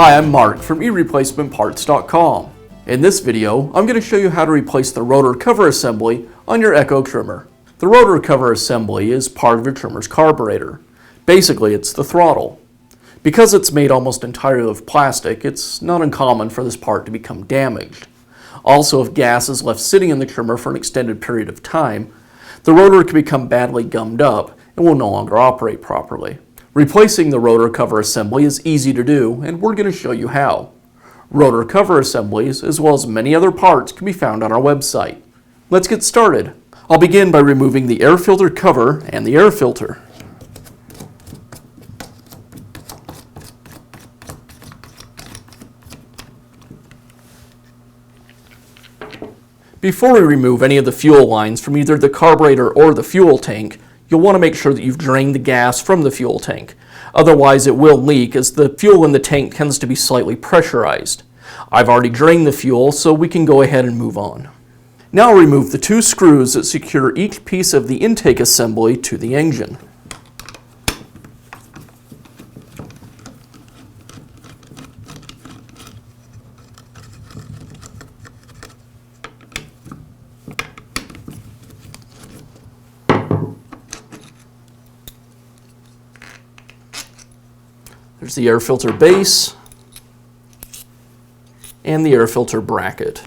Hi, I'm Mark from eReplacementParts.com. In this video, I'm going to show you how to replace the rotor cover assembly on your Echo trimmer. The rotor cover assembly is part of your trimmer's carburetor. Basically, it's the throttle. Because it's made almost entirely of plastic, it's not uncommon for this part to become damaged. Also, if gas is left sitting in the trimmer for an extended period of time, the rotor can become badly gummed up and will no longer operate properly. Replacing the rotor cover assembly is easy to do, and we're going to show you how. Rotor cover assemblies, as well as many other parts, can be found on our website. Let's get started. I'll begin by removing the air filter cover and the air filter. Before we remove any of the fuel lines from either the carburetor or the fuel tank, you'll want to make sure that you've drained the gas from the fuel tank. Otherwise it will leak, as the fuel in the tank tends to be slightly pressurized. I've already drained the fuel, so we can go ahead and move on. Now I'll remove the two screws that secure each piece of the intake assembly to the engine. There's the air filter base and the air filter bracket.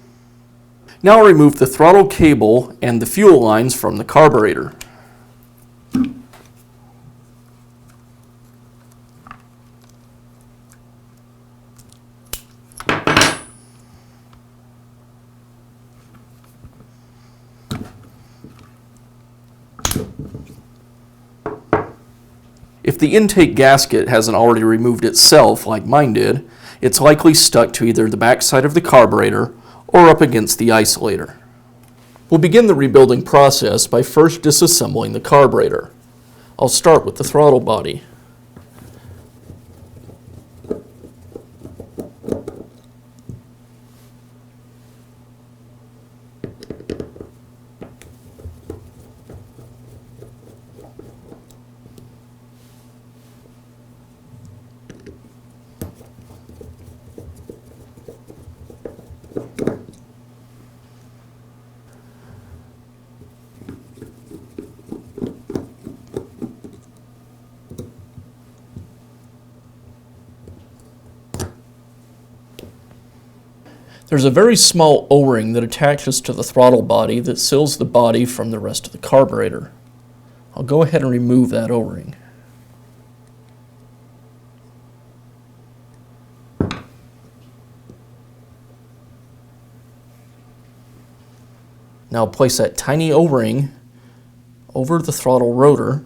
Now I'll remove the throttle cable and the fuel lines from the carburetor. If the intake gasket hasn't already removed itself, like mine did, it's likely stuck to either the backside of the carburetor or up against the isolator. We'll begin the rebuilding process by first disassembling the carburetor. I'll start with the throttle body. There's a very small O-ring that attaches to the throttle body that seals the body from the rest of the carburetor. I'll go ahead and remove that O-ring. Now place that tiny O-ring over the throttle rotor.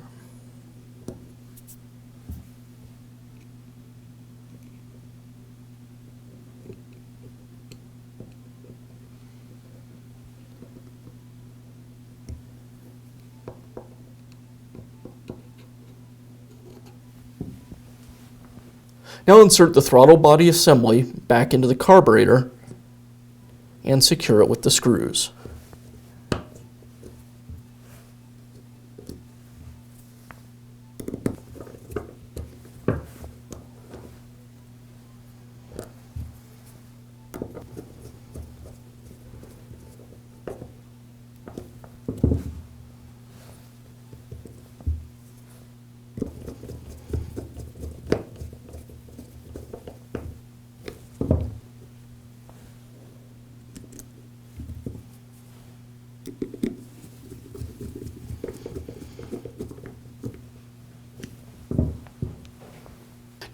Now insert the throttle body assembly back into the carburetor and secure it with the screws.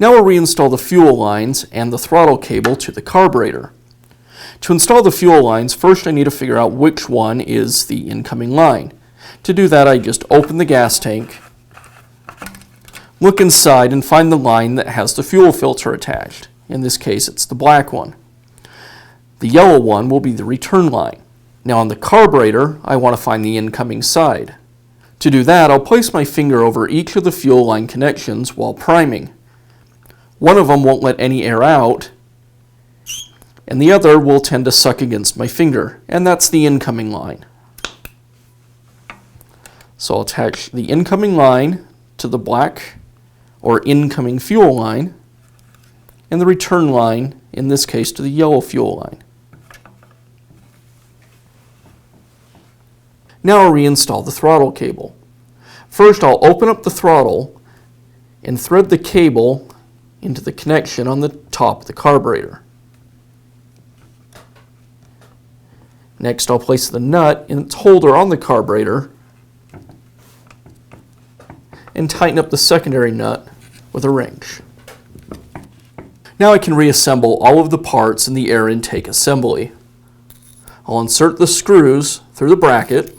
Now we'll reinstall the fuel lines and the throttle cable to the carburetor. To install the fuel lines, first I need to figure out which one is the incoming line. To do that, I just open the gas tank, look inside, and find the line that has the fuel filter attached. In this case, it's the black one. The yellow one will be the return line. Now on the carburetor, I want to find the incoming side. To do that, I'll place my finger over each of the fuel line connections while priming. One of them won't let any air out, and the other will tend to suck against my finger, and that's the incoming line. So I'll attach the incoming line to the black or incoming fuel line, and the return line, in this case, to the yellow fuel line. Now I'll reinstall the throttle cable. First, I'll open up the throttle and thread the cable into the connection on the top of the carburetor. Next, I'll place the nut in its holder on the carburetor and tighten up the secondary nut with a wrench. Now I can reassemble all of the parts in the air intake assembly. I'll insert the screws through the bracket,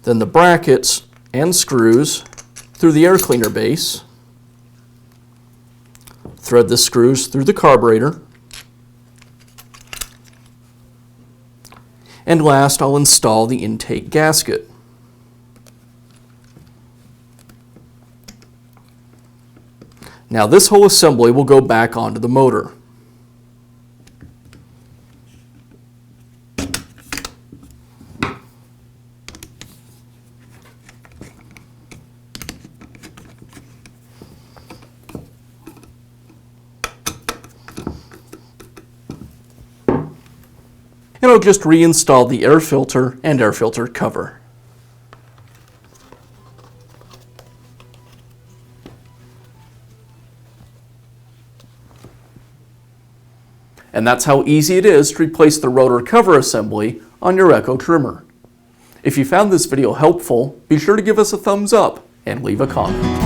then the brackets and screws through the air cleaner base, thread the screws through the carburetor, and last I'll install the intake gasket. Now this whole assembly will go back onto the motor. And I'll just reinstall the air filter and air filter cover. And that's how easy it is to replace the rotor cover assembly on your Echo trimmer. If you found this video helpful, be sure to give us a thumbs up and leave a comment.